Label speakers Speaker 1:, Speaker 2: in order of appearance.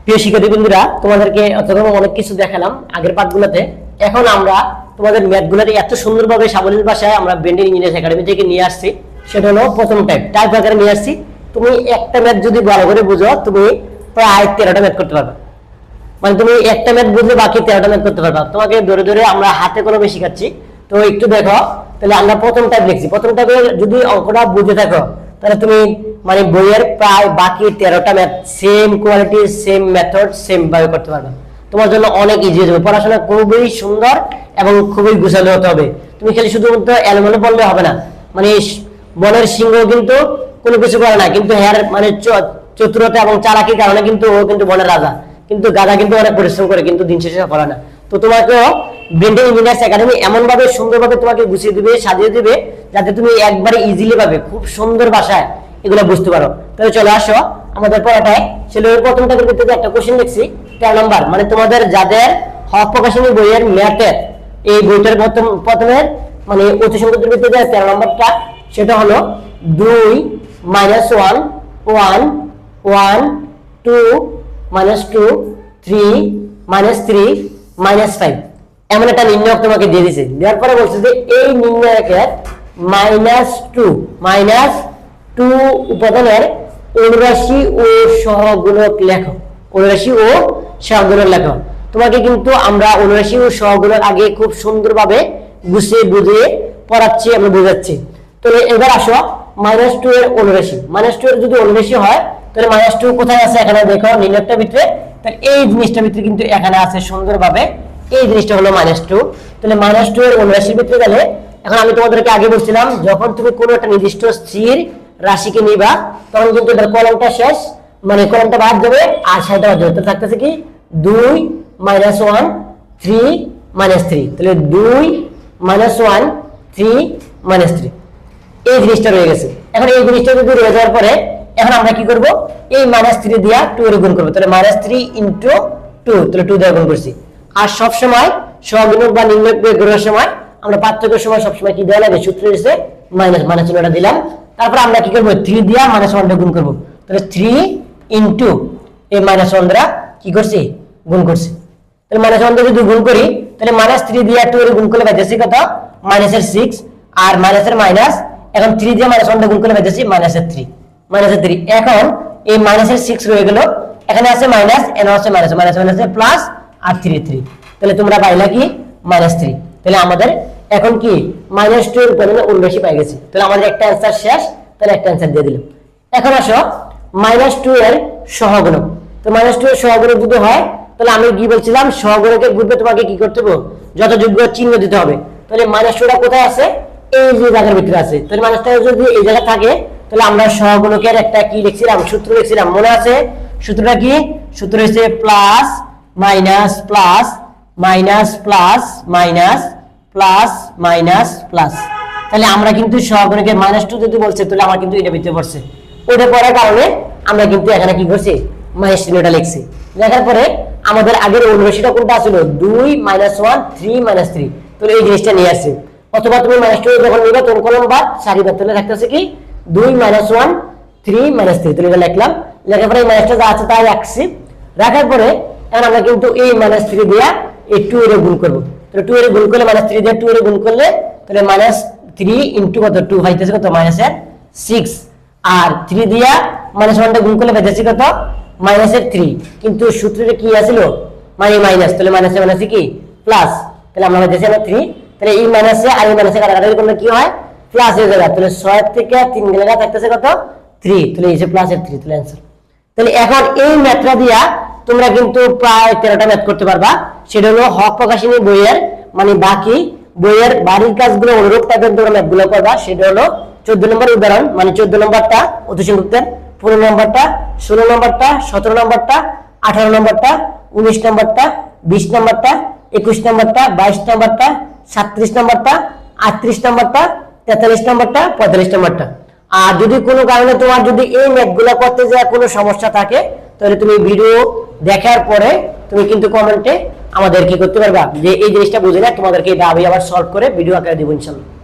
Speaker 1: প্রিয় শিক্ষার্থী বন্ধুরা, তোমাদেরকে অতক্ষণ অনেক কিছু দেখালাম আগের পাঠগুলোতে। এখন আমরা তোমাদের ম্যাথগুলোতে এত সুন্দরভাবে সাবলীল ভাষায় আমরা ব্রেন্ডেন ইঞ্জিনিয়ার্স একাডেমি থেকে নিয়ে আসছি। সেটা হলো প্রথম টাইপ আকারে নিয়ে আসছি। তুমি একটা ম্যাথ যদি ভালো করে বুঝো, তুমি প্রায় 13টা ম্যাথ করতে পারবে। মানে তুমি একটা ম্যাথ বুঝলে বাকি 13টা ম্যাথ করতে পারবে। তোমাকে ধরে ধরে আমরা হাতে কলমে শেখাচ্ছি। তো একটু দেখো, তাহলে আমরা প্রথম টাইপ লিখছি। প্রথম টাইপে যদি অঙ্কটা বুঝে থাকো, তাহলে তুমি মানে বইয়ের প্রায় বাকি 13টা math same quality, same method, same ভাবে করতে পারবে। তোমার জন্য অনেক ইজি হয়ে যাবে। পড়াশোনা খুবই সুন্দর এবং খুবই গুছালো হতে হবে। তুমি খালি শুধুমাত্র এলোমেলো বললে হবে না। মানে বনের সিংহ কিন্তু কোনো কিছু করে না, কিন্তু হ্যার মানে চতুরতা এবং চালাকির কারণে কিন্তু ও কিন্তু বনের রাজা। কিন্তু গাধা কিন্তু অনেক পরিশ্রম করে, কিন্তু দিন শেষে পড়ে না। তো তোমাকেও ব্রেন্ডেন ইঞ্জিনিয়ার্স একাডেমি এমন ভাবে সুন্দরভাবে তোমাকে গুছিয়ে দিবে, সাজিয়ে দিবে, যাতে তুমি একবারে ইজিলি পাবে, খুব সুন্দর ভাষায় এগুলো বুঝতে পারো। তাহলে চলে আসো আমাদের পড়াটায়। ছেলে প্রথমটা করতে একটা কোশ্চেন লিখছি 13 নম্বর, মানে তোমাদের যাদের হক প্রকাশনী বইয়ের ম্যাথের এই বইটার প্রথমে মানে অতি সংকটের ভিত্তিতে 13 নম্বরটা, সেটা হলো 2 - 1 1 1 2 -2 3 -3 -5 এমন একটা নির্ণয়ক তোমাকে দিয়ে দিয়েছে। দেওয়ার পরে বলছে যে এই নির্ণয়কের -2 উপাদানের অনুরাশি ও সহগুণক লেখো। অনুরাশি ও সহগুণক লেখো। তোমাকে কিন্তু আমরা অনুরাশি ও সহগুণক আগে খুব সুন্দরভাবে গুছিয়ে বুঝিয়ে পড়াচ্ছি, আমরা বোঝাচ্ছি। তো এবার আসো -2 এর অনুরাশি। -2 এর যদি অনুরাশি হয়, তাহলে -2 কোথায় আছে? এখানে দেখো নির্ণয়কটার ভিতরে। তাহলে এই জিনিসটার ভিতরে কিন্তু এখানে আছে সুন্দরভাবে। এই জিনিসটা হলো -2। তাহলে -2 এর অনুরাশির ভিতরে গেলে, এখন আমি তোমাদেরকে আগে বলছিলাম, যখন তুমি কোনো একটা নির্দিষ্ট স্থির রাশিকে নিবা, তখন কিন্তু এটার কলমটা শেষ, মানে কলমটা বাদ যাবে আর সাইডটা বাদ যাবে। তো থাকতেছে কি 2 - 1 3 -3। তাহলে 2 - 1 3 -3 এই জিনিসটা রয়ে গেছে। এখন এই জিনিসটা যদি রয়ে যাওয়ার পরে, এখন আমরা কি করব? এই -3 দিয়া 2 এর গুণ করব। তাহলে -3 × 2, তাহলে 2 দিয়ে গুণ করছি। আর সব সময় সহগুণক বা নির্ণয়ক বের করার সময় আমরা পার্থক্যের সময় সব সময় কি দেওয়া লাগে? সূত্র এসে মাইনাস চিহ্নটা দিলাম। তারপর আমরা কি করব? 3 দিয়া -1 গুণ করব। তাহলে 3 × এই -1 দ্বারা কি করছি? গুণ করছি। তাহলে -1 দিয়ে যদি গুণ করি, তাহলে -3 দিয়া 2 এর গুণ করলে পাইতেছি কত? -6। আর মাইনাসের মাইনাস, এখন 3 দিয়ে -1 গুণ করলে পাইতেছি -3। এখন এই -6 রয়ে গেল, এখানে আছে মাইনাস, এখানে আছে মাইনাস প্লাস আর 3। তাহলে তোমরা পাইলা কি? -3। তাহলে আমাদের এখন কি -2 এর পরিমাণ অনুরাশি পাই গেছি। তাহলে আমাদের একটা অ্যানসার শেষ। তাহলে একটা অ্যানসার দিয়ে দিলাম। এখন আসো -2 এর সহগুণক। তো -2 এর সহগুণক যদি হয়, তাহলে আমি কি বলছিলাম? সহগুণকের গ্রুপে তোমাকে কি করতে হবে? যথাযোগ্য চিহ্ন দিতে হবে। তাহলে -2টা কোথায় আছে? এই যে জায়গার ভিতরে আছে। তাহলে -টা যদি এই জায়গা থাকে, তাহলে আমরা সহগুণকের একটা কি লিখছিলাম? সূত্র লিখছিলাম, মনে আছে? সূত্রটা কি? সূত্র হচ্ছে plus minus plus minus plus minus plus minus plus. তাহলে আমরা কিন্তু সহগুণকের -2 যদি বলছে, তাহলে আমার কিন্তু এটা ভিতরে পড়ছে। ওটা পড়ার কারণে আমরা কিন্তু এখানে কি করছি? মাইনাস চিহ্নটা লিখছি। লেখার পরে আমাদের আগের অনুরাশিটা কোনটা ছিল? 2 - 1 3 -3। তাহলে এই জিনিসটা নিয়ে আসছে। অথবা তুমি -2 যখন নিবে, তখন কলম বাদ সারিবার, তাহলে থাকতেছে কি 2 - 1 3 -3। তাহলে এটা লিখলাম। লেখার পরে এই মাইনাসটা যা আছে তাই রাখছি। রাখার পরে এখন আমরা কিন্তু এই -3 দিয়া এই 2 এর গুণ করব। তাহলে 2 এর গুণ করলে -3 দিয়ে 2 এর গুণ করলে, তাহলে -3 × কত? 2 হইতেছে কত? -6। আর 3 দিয়া -1 গুণ করলে পাইতেছি কত? -3। কিন্তু সূত্রটা কি আছিল? মাইনাস। তাহলে মাইনাসে কি প্লাস। তাহলে আমরা পাইতেছি 3। তাহলে এই মাইনাসে আর এই মাইনাসে কাটাকাটি করলে কি হয়? প্লাস হয়ে যাবে। তাহলে 6 থেকে 3 গেলে থাকতেছে কত? 3। তাহলে এই যে প্লাসের 3। তাহলে অ্যানসার। তাহলে এখন এই ম্যাথটা দিয়া তোমরা কিন্তু প্রায় 13টা ম্যাথ করতে পারবা। সেটা হলো হক প্রকাশনী বইয়ের, মানে বাকি বইয়ের বাড়ির কাজগুলো অনুরূপ টাইপের তোমরা ম্যাথগুলো করবা। সেটা হলো 14 নম্বর উদাহরণ, মানে 14 নম্বরটা অতি সংক্ষিপ্তের, 15 নম্বরটা, 16 নম্বরটা, 17 নম্বরটা, 18 নম্বরটা, 19 নম্বরটা, 20 নম্বরটা, 21 নম্বরটা, 22 নম্বরটা, 37 নম্বরটা, 38 নম্বরটা, 43 নম্বরটা, 45 নম্বরটা। আর যদি কোনো কারণে তোমার যদি এই ম্যাথগুলো করতে যায় কোনো সমস্যা থাকে, তাহলে তুমি ভিডিও দেখার পরে তুমি কিন্তু কমেন্টে আমাদের কি করতে পারবা, যে এই জিনিসটা বুঝে না, তোমাদেরকে এটা আমি আবার সলভ করে ভিডিও আকারে দিব ইনশাআল্লাহ।